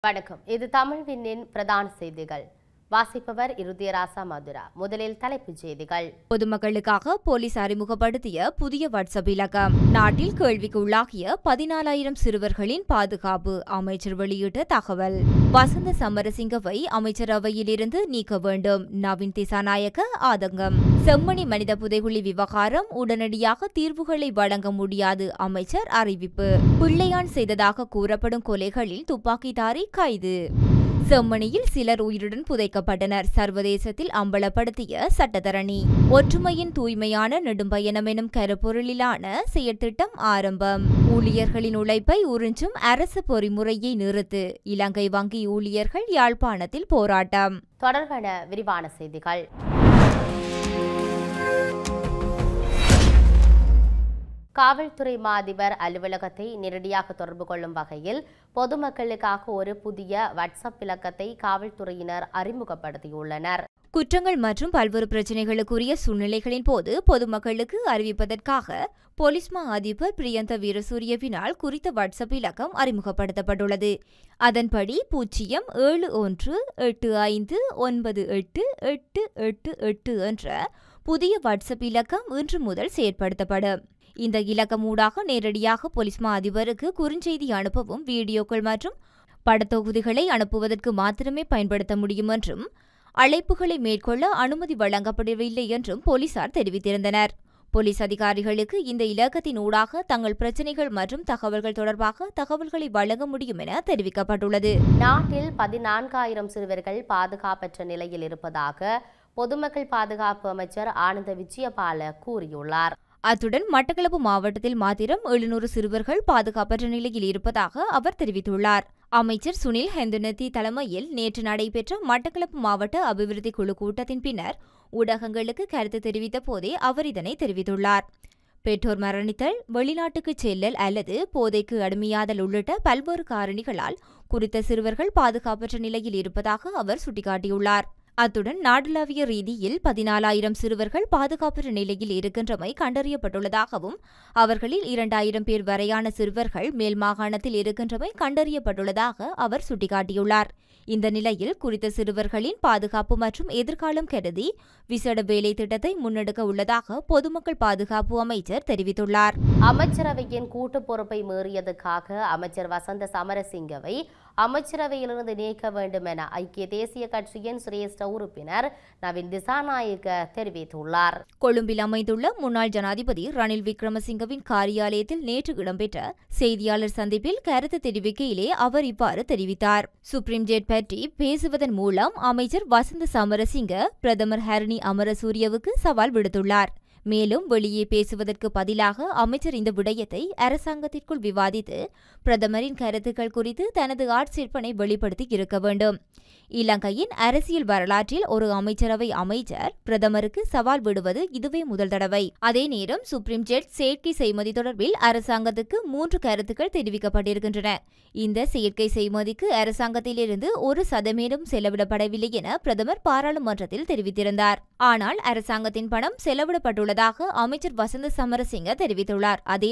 வணக்கம். இது தமிழ் விண்ணின் பிரதான செய்திகள். வாசிப்பவர் இருதியராசா மதுரா. முதலில் தலைப்புச் செய்திகள். பொதுமக்களுக்காக போலீஸ் அறிமுகப்படுத்திய புதிய வாட்ஸ்அப் இலக்கம். நாட்டில் கேள்விக்கு உள்ளாகிய 14,000 சிறுவர்களின் பாதுகாப்பு அமைச்சர் வெளியிட்ட தகவல். வசந்த சமரசிங்கவை அமைச்சரவையிலிருந்து நீக்க வேண்டும். நவீன் திசாநாயக்க ஆதங்கம். செம்மணி மனித புதைகுழி விவகாரம் உடனடியாக தீர்வுகளை வழங்க முடியாது அமைச்சர் அறிவிப்பு. பிள்ளையான் செய்ததாக கூறப்படும் கொலைகளில் துப்பாக்கிதாரி கைது. செம்மணியில் சிலர் உயிருடன் புதைக்கப்பட்டனர். சர்வதேசத்தில் அம்பலப்படுத்திய சட்டத்தரணி. ஒற்றுமையின் தூய்மையான நெடும்பயணம் எனும் கருப்பொருளிலான செயற்திட்டம் ஆரம்பம். ஊழியர்களின் உழைப்பை உறிஞ்சும் அரசு பொறிமுறையை நிறுத்து. இலங்கை வங்கி ஊழியர்கள் யாழ்ப்பாணத்தில் போராட்டம். தொடர்பான விரிவான செய்திகள். காவல்துறை மாதிபர் அலுவலகத்தை நேரடியாக தொடர்பு கொள்ளும் வகையில் பொதுமக்களுக்காக ஒரு புதிய வாட்ஸ்அப் இலக்கத்தை காவல்துறையினர் அறிமுகப்படுத்தியுள்ளனர். குற்றங்கள் மற்றும் பல்வேறு பிரச்சினைகளுக்குரிய சூழ்நிலைகளின் போது பொதுமக்களுக்கு அறிவிப்பதற்காக போலீஸ் மா அதிபர் பிரியந்த வீரசூரியவினால் குறித்த வாட்ஸ்அப் இலக்கம் அறிமுகப்படுத்தப்பட்டுள்ளது. அதன்படி 07185988888 என்ற புதிய வாட்ஸ்அப் இலக்கம் இன்று முதல் செயற்படுத்தப்படும். இந்த இலக்கம் ஊடாக நேரடியாக போலீஸ் மா அதிபருக்கு குறுஞ்செய்தி அனுப்பவும் வீடியோக்கள் மற்றும் படத்தொகுதிகளை அனுப்புவதற்கு மாத்திரமே பயன்படுத்த முடியும் என்றும் அழைப்புகளை மேற்கொள்ள அனுமதி வழங்கப்படவில்லை என்றும் போலீசார் தெரிவித்திருந்தனர். போலீஸ் அதிகாரிகளுக்கு இந்த இலக்கத்தின் ஊடாக தங்கள் பிரச்சினைகள் மற்றும் தகவல்கள் தொடர்பாக தகவல்களை வழங்க முடியும் என தெரிவிக்கப்பட்டுள்ளது. நாட்டில் 14,000 சிறுவர்கள் பாதுகாப்பற்ற நிலையில் இருப்பதாக பொதுமக்கள் பாதுகாப்பு அமைச்சர் ஆனந்த விஜயபால கூறியுள்ளார். அத்துடன் மட்டக்களப்பு மாவட்டத்தில் மாத்திரம் 700 சிறுவர்கள் பாதுகாப்பற்ற நிலையில் இருப்பதாக அவர் தெரிவித்துள்ளார். அமைச்சர் சுனில் ஹெந்துனத்தி தலைமையில் நேற்று நடைபெற்ற மட்டக்களப்பு மாவட்ட அபிவிருத்தி குழு கூட்டத்தின் பின்னர் ஊடகங்களுக்கு கருத்து தெரிவித்த போதே அவர் இதனை தெரிவித்துள்ளார். பெற்றோர் மரணித்தல், வெளிநாட்டுக்கு செல்லல் அல்லது போதைக்கு அடிமையாதல் உள்ளிட்ட பல்வேறு காரணிகளால் குறித்த சிறுவர்கள் பாதுகாப்பற்ற நிலையில் இருப்பதாக அவர் சுட்டிக்காட்டியுள்ளார். அத்துடன் நாடளாவிய ரீதியில் 14,000 சிறுவர்கள் பாதுகாப்பற்ற நிலையில் இருக்கின்றமை கண்டறியப்பட்டுள்ளதாகவும் அவர்களில் 2,000 பேர் வரையான சிறுவர்கள் மேல் மாகாணத்தில் இருக்கின்றமை கண்டறியப்பட்டுள்ளதாக அவர் சுட்டிக்காட்டியுள்ளார். இந்த நிலையில் குறித்த சிறுவர்களின் பாதுகாப்பு மற்றும் எதிர்காலம் கருதி விசேட வேலை திட்டத்தை முன்னெடுக்க உள்ளதாக பொதுமக்கள் பாதுகாப்பு அமைச்சர் தெரிவித்துள்ளார். அமைச்சரவையின் கூட்டு பொறுப்பை மீறியதுக்காக அமைச்சர் வசந்த சமரசிங்கவை அமைச்சரவையிலிருந்து நீக்க வேண்டும் என ஐக்கிய தேசிய கட்சியின் சிரேஷ்ட உறுப்பினர் நவீன் திசாநாயக்க தெரிவித்துள்ளார். கொழும்பில் அமைந்துள்ள முன்னாள் ஜனாதிபதி ரணில் விக்ரமசிங்கவின் காரியாலயத்தில் நேற்று இடம்பெற்ற செய்தியாளர் சந்திப்பில் கருத்து தெரிவிக்கையிலே அவர் இவ்வாறு தெரிவித்தார். சுப்ரீம் ஜெட் பற்றி பேசுவதன் மூலம் அமைச்சர் வசந்த சமரசிங்க பிரதமர் ஹரணி அமரசூரியவுக்கு சவால் விடுத்துள்ளார். மேலும் வெளியே பேசுவதற்கு பதிலாக அமைச்சர் இந்த விடயத்தை அரசாங்கத்திற்குள் விவாதித்து பிரதமரின் கருத்துக்கள் குறித்து தனது ஆட்சேர்ப்பனை வெளிப்படுத்தி இருக்க வேண்டும். இலங்கையின் அரசியல் வரலாற்றில் ஒரு அமைச்சரவை அமைச்சர் பிரதமருக்கு சவால் விடுவது இதுவே முதல் தடவை. அதே நேரம் சுப்ரீம் ஜெட் செயற்கை செய்மதி தொடர்பில் அரசாங்கத்துக்கு 3 கருத்துக்கள் தெரிவிக்கப்பட்டிருக்கின்றன. இந்த செயற்கை செய்மதிக்கு அரசாங்கத்திலிருந்து 1% செலவிடப்படவில்லை என பிரதமர் பாராளுமன்றத்தில் தெரிவித்திருந்தார். ஆனால் அரசாங்கத்தின் பணம் செலவிடப்பட்டுள்ளதாக அமைச்சர் வசந்த சமரசிங்க தெரிவித்துள்ளார். அதே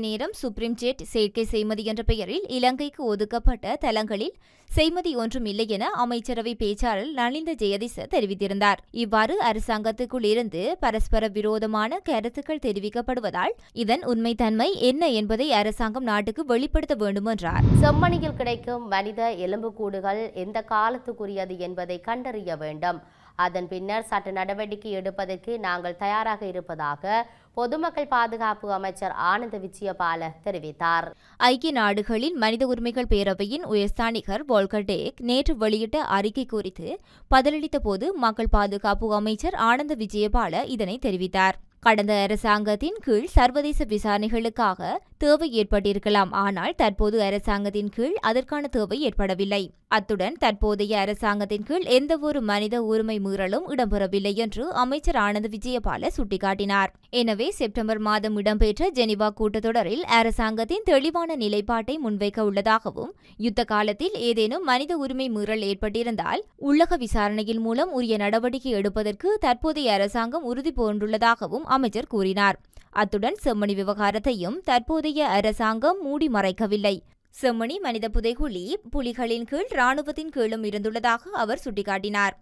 நேரம் சுப்ரீம் ஜெட் செயற்கை செய்மதி என்ற பெயரில் இலங்கைக்கு ஒதுக்கப்பட்ட தளங்களில் செய்மதி ஒன்றும் இல்லை என அமைச்சரவை பேச்சாளர் நலிந்த ஜெயதிச தெரிவித்திருந்தார். இவ்வாறு அரசாங்கத்துக்குள் இருந்து பரஸ்பர விரோதமான கருத்துக்கள் தெரிவிக்கப்படுவதால் இதன் உண்மைத்தன்மை என்ன என்பதை அரசாங்கம் நாட்டுக்கு வெளிப்படுத்த வேண்டும் என்றார். செம்மணியில் கிடைக்கும் மனித எலும்புக்கூடுகள் எந்த காலத்துக்குரியது என்பதை கண்டறிய வேண்டும். அதன் பின்னர் சட்ட நடவடிக்கை எடுப்பதற்கு நாங்கள் தயாராக இருப்பதாக பொதுமக்கள் பாதுகாப்பு அமைச்சர் ஆனந்த விஜயபால தெரிவித்தார். ஐக்கிய நாடுகளின் மனித உரிமைகள் பேரவையின் உயர்ஸ்தானிகர் வோல்கர் டேக் நேற்று வெளியிட்ட அறிக்கை குறித்து பதிலளித்த போது மக்கள் பாதுகாப்பு அமைச்சர் ஆனந்த விஜயபால இதனை தெரிவித்தார். கடந்த அரசாங்கத்தின் கீழ் சர்வதேச விசாரணைகளுக்காக தேவை ஏற்பட்டிருக்கலாம். ஆனால் தற்போது அரசாங்கத்தின் கீழ் அதற்கான தேவை ஏற்படவில்லை. அத்துடன் தற்போதைய அரசாங்கத்தின் கீழ் எந்தவொரு மனித உரிமை மீறலும் இடம்பெறவில்லை என்று அமைச்சர் ஆனந்த விஜயபால சுட்டிக்காட்டினார். எனவே செப்டம்பர் மாதம் இடம்பெற்ற ஜெனீவா கூட்டத்தொடரில் அரசாங்கத்தின் தெளிவான நிலைப்பாட்டை முன்வைக்க உள்ளதாகவும் யுத்த காலத்தில் ஏதேனும் மனித உரிமை மீறல் ஏற்பட்டிருந்தால் உள்ளக விசாரணையின் மூலம் உரிய நடவடிக்கை எடுப்பதற்கு தற்போதைய அரசாங்கம் உறுதி பூண்டுள்ளதாகவும் அமைச்சர் கூறினார். அத்துடன் செம்மணி விவகாரத்தையும் தற்போதைய அரசாங்கம் மூடி மறைக்கவில்லை. செம்மணி மனித புதைகுழி புலிகளின் கீழ் இராணுவத்தின் கீழும் இருந்துள்ளதாக அவர் சுட்டிக்காட்டினார்.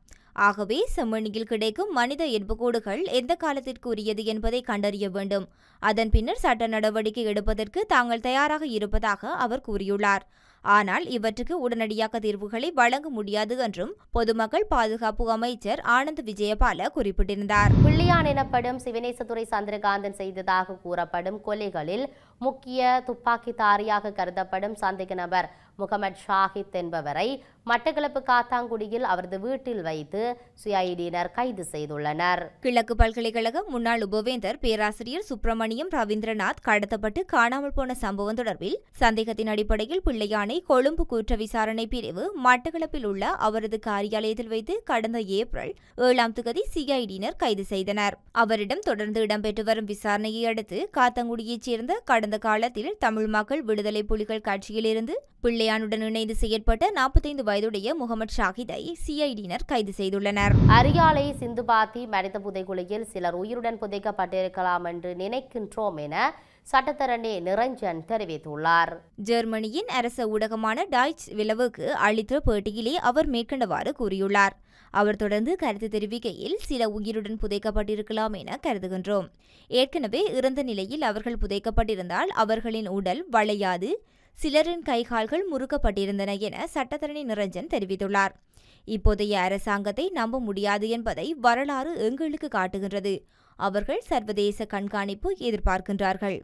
ஆகவே செம்மணியில் கிடைக்கும் மனித எலும்புக்கூடுகள் எந்த காலத்திற்கு உரியது என்பதை கண்டறிய வேண்டும். அதன் பின்னர் சட்ட நடவடிக்கை எடுப்பதற்கு தாங்கள் தயாராக இருப்பதாக அவர் கூறியுள்ளார். ஆனால் இவற்றுக்கு உடனடியாக தீர்வுகளை வழங்க முடியாது என்றும் பொதுமக்கள் பாதுகாப்பு அமைச்சர் ஆனந்த் விஜயபால குறிப்பிட்டிருந்தார். பிள்ளையான் எனப்படும் சிவனேசதுரை சந்திரகாந்தன் செய்ததாக கூறப்படும் கொலைகளில் முக்கிய துப்பாக்கிதாரியாக கருதப்படும் சந்தேக நபர் முகமது ஷாஹித் என்பவரை மட்டக்களப்பு காத்தாங்குடியில் அவரது வீட்டில் வைத்து சிஐடியினர் கைது செய்துள்ளனர். கிழக்கு பல்கலைக்கழக முன்னாள் உபவேந்தர் பேராசிரியர் சுப்பிரமணியம் ரவீந்திரநாத் கடத்தப்பட்டு காணாமல் போன சம்பவம் தொடர்பில் சந்தேகத்தின் அடிப்படையில் பிள்ளையானை கொழும்பு குற்ற விசாரணை பிரிவு மட்டக்களப்பில் உள்ள அவரது காரியாலயத்தில் வைத்து கடந்த ஏப்ரல் 7 சிஐடியினர் கைது செய்தனர். அவரிடம் தொடர்ந்து இடம்பெற்று வரும் விசாரணையை அடுத்து காத்தாங்குடியைச் சேர்ந்த கடந்த காலத்தில் தமிழ் மக்கள் விடுதலை புலிகள் கட்சியிலிருந்து பிள்ளையானுடன் இணைந்து செயற்பட்ட 45 வயதுடைய முகமது ஷாஹிதை சிஐடியினர் கைது செய்துள்ளனர். அரியாலை சிந்துபாத்தி மனித புதைகுழியில் சிலர் உயிருடன் புதைக்கப்பட்டிருக்கலாம் என்று நினைக்கின்றோம் என சட்டத்தரணி நிரஞ்சன் தெரிவித்துள்ளார். ஜெர்மனியின் அரச ஊடகமான டாய்ச் விலவுக்கு அளித்த பேட்டியிலே அவர் மேற்கண்டவாறு கூறியுள்ளார். அவர் தொடர்ந்து கருத்து தெரிவிக்கையில் சில உயிருடன் புதைக்கப்பட்டிருக்கலாம் என கருதுகின்றோம். ஏற்கனவே இறந்த நிலையில் அவர்கள் புதைக்கப்பட்டிருந்தால் அவர்களின் உடல் வளையாது, சிலரின் கைகால்கள் முறுக்கப்பட்டிருந்தன என சட்டத்தரணி நிரஞ்சன் தெரிவித்துள்ளார். இப்போதைய அரசாங்கத்தை நம்ப முடியாது என்பதை வரலாறு எங்களுக்கு காட்டுகின்றது. அவர்கள் சர்வதேச கண்காணிப்பு எதிர்பார்க்கின்றார்கள்.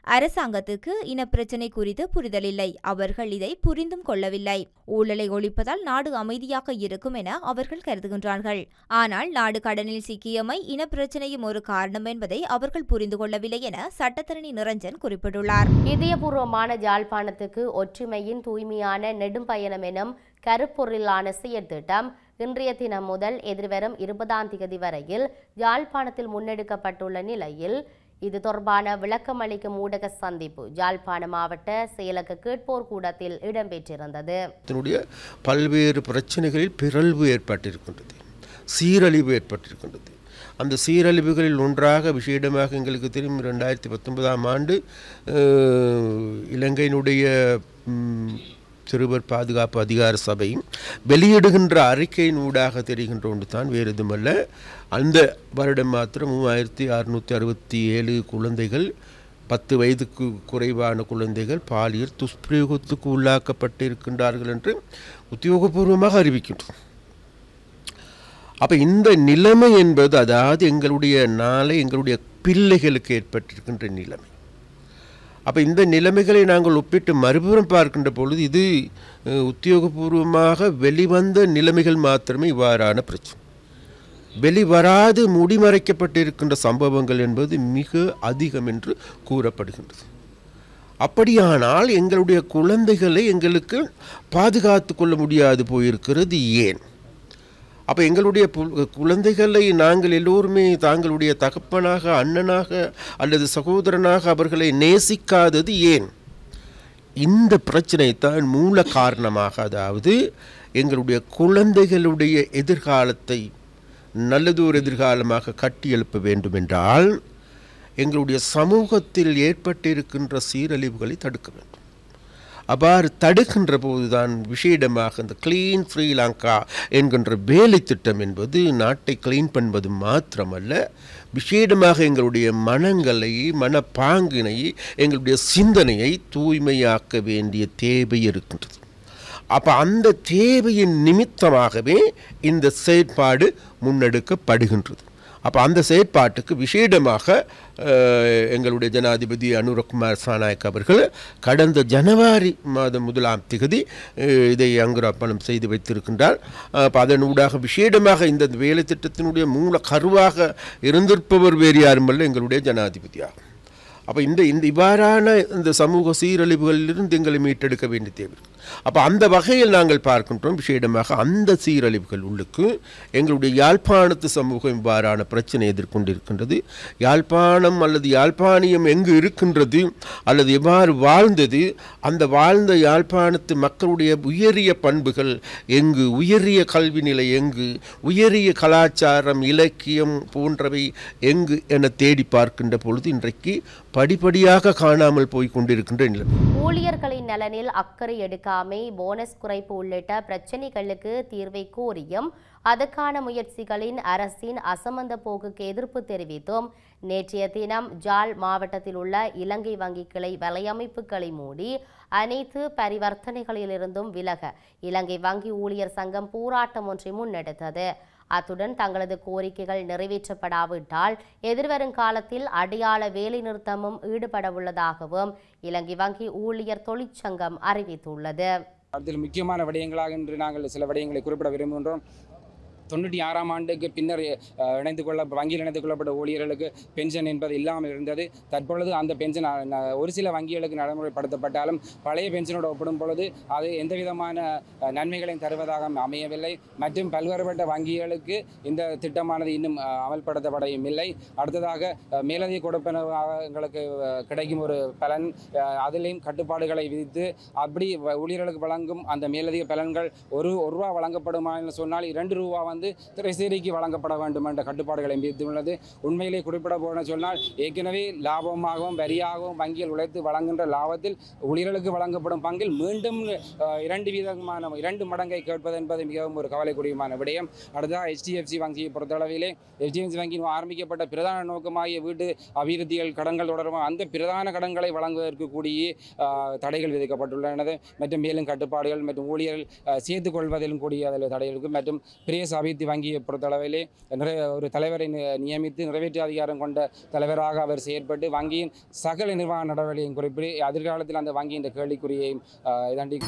அரசாங்கத்துக்கு இனப்பிரச்சினை குறித்து புரிதல் இல்லை. அவர்கள் இதை புரிந்தும் கொள்ளவில்லை. ஊழலை ஒழிப்பதால் நாடு அமைதியாக இருக்கும் என அவர்கள் கருதுகின்றார்கள். ஆனால் நாடு கடனில் சிக்கியமை இனப்பிரச்சனையும் ஒரு காரணம் என்பதை அவர்கள் புரிந்து கொள்ளவில்லை என சட்டத்தரணி நிரஞ்சன் குறிப்பிட்டுள்ளார். இதயபூர்வமான யாழ்ப்பாணத்துக்கு ஒற்றுமையின் தூய்மையான நெடும்பயணம் எனும் கருப்பொருளான செயற்திட்டம் இன்றைய தினம் முதல் எதிர்வரும் 20ஆம் தேதி வரையில் யாழ்ப்பாணத்தில் முன்னெடுக்கப்பட்டுள்ள நிலையில் இது தொடர்பான விளக்கமளிக்கும் ஊடக சந்திப்பு யாழ்ப்பாண மாவட்ட செயலக கேட்போர் கூடத்தில் இடம்பெற்றிருந்தது. பல்வேறு பிரச்சனைகளில் பிறழ்வு ஏற்பட்டிருக்கின்றது, சீரழிவு ஏற்பட்டிருக்கின்றது. அந்த சீரழிவுகளில் ஒன்றாக விசேடமாக எங்களுக்கு தெரியும் 2019ஆம் ஆண்டு இலங்கையினுடைய சிறுவர் பாதுகாப்பு அதிகார சபை வெளியிடுகின்ற அறிக்கையின் ஊடாக தெரிகின்ற ஒன்று தான், வேறு எதுமல்ல. அந்த வருடம் மாத்திரம் 3667 குழந்தைகள், 10 வயதுக்கு குறைவான குழந்தைகள் பாலியல் துஷ்பிரயோகத்துக்கு உள்ளாக்கப்பட்டிருக்கின்றார்கள் என்று உத்தியோகபூர்வமாக அறிவிக்கின்றோம். அப்போ இந்த நிலைமை என்பது, அதாவது எங்களுடைய நாளை எங்களுடைய பிள்ளைகளுக்கு ஏற்பட்டிருக்கின்ற நிலைமை. அப்போ இந்த நிலைமைகளை நாங்கள் ஒப்பிட்டு மறுபுறம் பார்க்கின்ற பொழுது இது உத்தியோகபூர்வமாக வெளிவந்த நிலைமைகள் மாத்திரமே இவ்வாறான பிரச்சனை. வெளிவராது முடிமறைக்கப்பட்டிருக்கின்ற சம்பவங்கள் என்பது மிக அதிகம் என்று கூறப்படுகின்றது. அப்படியானால் எங்களுடைய குழந்தைகளை எங்களுக்கு பாதுகாத்து கொள்ள முடியாது போயிருக்கிறது ஏன்? அப்போ எங்களுடைய குழந்தைகளை நாங்கள் எல்லோருமே தாங்களுடைய தகப்பனாக, அண்ணனாக அல்லது சகோதரனாக அவர்களை நேசிக்காதது ஏன்? இந்த பிரச்சனை தான் மூல காரணமாக, அதாவது எங்களுடைய குழந்தைகளுடைய எதிர்காலத்தை நல்லதொரு எதிர்காலமாக கட்டியெழுப்ப வேண்டும் என்றால் எங்களுடைய சமூகத்தில் ஏற்பட்டிருக்கின்ற சீரழிவுகளை தடுக்க வேண்டும். அவ்வாறு தடுக்கின்ற போதுதான் விசேடமாக இந்த கிளீன் ஸ்ரீலங்கா என்கின்ற வேலை திட்டம் என்பது நாட்டை கிளீன் பண்ணுவது மாத்திரமல்ல, விசேடமாக எங்களுடைய மனங்களை, மனப்பாங்கினை, எங்களுடைய சிந்தனையை தூய்மையாக்க வேண்டிய தேவை இருக்கின்றது. அப்போ அந்த தேவையின் நிமித்தமாகவே இந்த செயற்பாடு முன்னெடுக்கப்படுகின்றது. அப்போ அந்த செயற்பாட்டுக்கு விசேடமாக எங்களுடைய ஜனாதிபதி அனுரகுமார் சாநாயக் அவர்கள் கடந்த ஜனவரி மாதம் 1ஆம் தேதி இதை அங்குராப்பணம் செய்து வைத்திருக்கின்றார். அப்போ அதனூடாக விசேடமாக இந்த வேலை திட்டத்தினுடைய மூல கருவாக இருந்திருப்பவர் வேறு யாருமல்ல எங்களுடைய ஜனாதிபதியாகும். அப்போ இந்த இவ்வாறான இந்த சமூக சீரழிவுகளிலிருந்து எங்களை மீட்டெடுக்க வேண்டிய தேவை. அப்போ அந்த வகையில் நாங்கள் பார்க்கின்றோம் விசேடமாக அந்த சீரழிவுகள் உள்ளுக்கு எங்களுடைய யாழ்ப்பாணத்து சமூகம் இவ்வாறான பிரச்சனை எதிர்கொண்டிருக்கின்றது. யாழ்ப்பாணம் அல்லது யாழ்ப்பாணியம் எங்கு இருக்கின்றது அல்லது எவ்வாறு வாழ்ந்தது, அந்த வாழ்ந்த யாழ்ப்பாணத்து மக்களுடைய உயரிய பண்புகள் எங்கு, உயரிய கல்வி நிலை எங்கு, உயரிய கலாச்சாரம், இலக்கியம் போன்றவை எங்கு என தேடி பார்க்கின்ற பொழுது இன்றைக்கு படிப்படியாக காணாமல் போய் கொண்டிருக்கின்ற நிலைமை. ஊழியர்களின் நலனில் அக்கறை எடுக்காமை, போனஸ் குறைப்பு உள்ளிட்ட பிரச்சினைகளுக்கு தீர்வை கோரியும் அதற்கான முயற்சிகளின் அரசின் அசமந்த போக்குக்கு எதிர்ப்பு தெரிவித்தும் நேற்றைய தினம் ஜாழ் மாவட்டத்தில் உள்ள இலங்கை வங்கி கிளை வலையமைப்புகளை மூடி அனைத்து பரிவர்த்தனைகளிலிருந்தும் விலக இலங்கை வங்கி ஊழியர் சங்கம் போராட்டம் ஒன்றை முன்னெடுத்தது. அத்துடன் தங்களது கோரிக்கைகள் நிறைவேற்றப்படாவிட்டால் எதிர்வரும் காலத்தில் அடையாள வேலைநிறுத்தமும் ஈடுபடவுள்ளதாகவும் இலங்கை வங்கி ஊழியர் தொழிற்சங்கம் அறிவித்துள்ளது. அதில் முக்கியமான விடயங்களாக இன்று நாங்கள் சில விடயங்களை குறிப்பிட விரும்புகின்றோம். 96ஆம் ஆண்டுக்கு பின்னர் வங்கியில் இணைந்து கொள்ளப்பட்ட ஊழியர்களுக்கு பென்ஷன் என்பது இல்லாமல் இருந்தது. தற்பொழுது அந்த பென்ஷன் ஒரு சில வங்கிகளுக்கு நடைமுறைப்படுத்தப்பட்டாலும் பழைய பென்ஷனோடு ஒப்பிடும் பொழுது அது எந்த விதமான நன்மைகளையும் தருவதாக அமையவில்லை. மற்றும் பல்வேறுபட்ட வங்கிகளுக்கு இந்த திட்டமானது இன்னும் அமல்படுத்தப்படையும் இல்லை. அடுத்ததாக மேலதிக கொடுப்பனங்களுக்கு கிடைக்கும் ஒரு பலன், அதிலையும் கட்டுப்பாடுகளை விதித்து அப்படி ஊழியர்களுக்கு வழங்கும் அந்த மேலதிக பலன்கள் ஒரு ரூபா வழங்கப்படுமா என்று சொன்னால் 2 ரூபா திரைசேரிக்கு வழங்கப்பட வேண்டும் என்ற கட்டுப்பாடுகளை விதித்துள்ளது. உண்மையிலே குறிப்பிட போன சொன்னால் ஏற்கனவே லாபமாகவும் வரியாகவும் வங்கியில் உழைத்து வழங்குகின்ற லாபத்தில் ஊழியர்களுக்கு வழங்கப்படும் பங்கில் மீண்டும் 2 மடங்கை கேட்பது என்பது மிகவும் ஒரு கவலைக்குரியமான விடயம். அடுத்ததாக HDFC வங்கியை பொறுத்தளவிலே HDFC வங்கியின் ஆரம்பிக்கப்பட்ட பிரதான நோக்கமாகிய வீட்டு அபிவிருத்திகள் கடன்கள் தொடர்பாக அந்த பிரதான கடன்களை வழங்குவதற்கு கூடிய தடைகள் விதிக்கப்பட்டுள்ளன. மற்றும் மேலும் கட்டுப்பாடுகள் மற்றும் ஊழியர்கள் சேர்த்துக் கொள்வதிலும் கூடிய அதில் தடைகளுக்கு மற்றும் பிரேஸ் அபிவிருத்தி வங்கியை பொறுத்தளவிலே ஒரு தலைவரை நியமித்து நிறைவேற்று அதிகாரம் கொண்ட தலைவராக அவர் செயற்பட்டு வங்கியின் சகல நிர்வாக நடவடிக்கையும் குறிப்பிட்டு எதிர்காலத்தில் அந்த வங்கியின் கேள்விக்குறியை இதாண்டி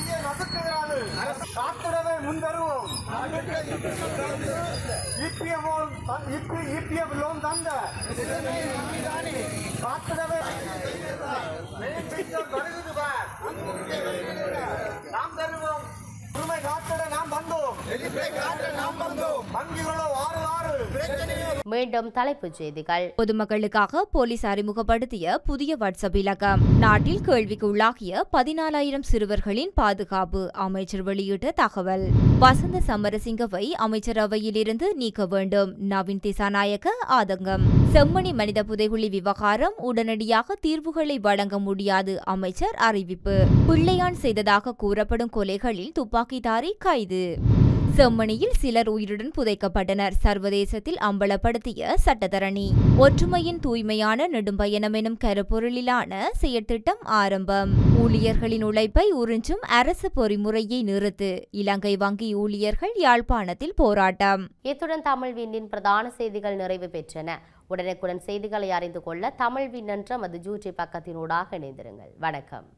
மீண்டும் தலைப்புச் செய்திகள். பொதுமக்களுக்காக போலீஸ் அறிமுகப்படுத்திய புதிய வாட்ஸ்அப் இலக்கம். நாட்டில் கேள்விக்கு உள்ளாகிய 14,000 சிறுவர்களின் பாதுகாப்பு அமைச்சர் வெளியிட்ட தகவல். வசந்த சமரசிங்கவை அமைச்சரவையிலிருந்து நீக்க வேண்டும், நவீன் திசாநாயக்க ஆதங்கம். செம்மணி மனித புதைகுழி விவகாரம் உடனடியாக தீர்வுகளை வழங்க முடியாது, அமைச்சர் அறிவிப்பு. பிள்ளையான் செய்ததாக கூறப்படும் கொலைகளில் துப்பாக்கிதாரி கைது. செம்மணியில் சிலர் உயிருடன் புதைக்கப்பட்டனர், சர்வதேசத்தில் அம்பலப்படுத்திய சட்டத்தரணி. ஒற்றுமையின் தூய்மையான நெடும்பயணம் எனும் கருப்பொருளிலான செயற்திட்டம் ஆரம்பம். ஊழியர்களின் உழைப்பை உறிஞ்சும் அரசு பொறிமுறையை நிறுத்து, இலங்கை வங்கி ஊழியர்கள் யாழ்ப்பாணத்தில் போராட்டம். இத்துடன் தமிழ் விண்ணின் பிரதான செய்திகள் நிறைவு பெற்றன. உடனுக்குடன் செய்திகளை அறிந்து கொள்ள தமிழ் விண் என்ற யூடியூப் பக்கத்தினூடாக இணைந்திருங்கள். வணக்கம்.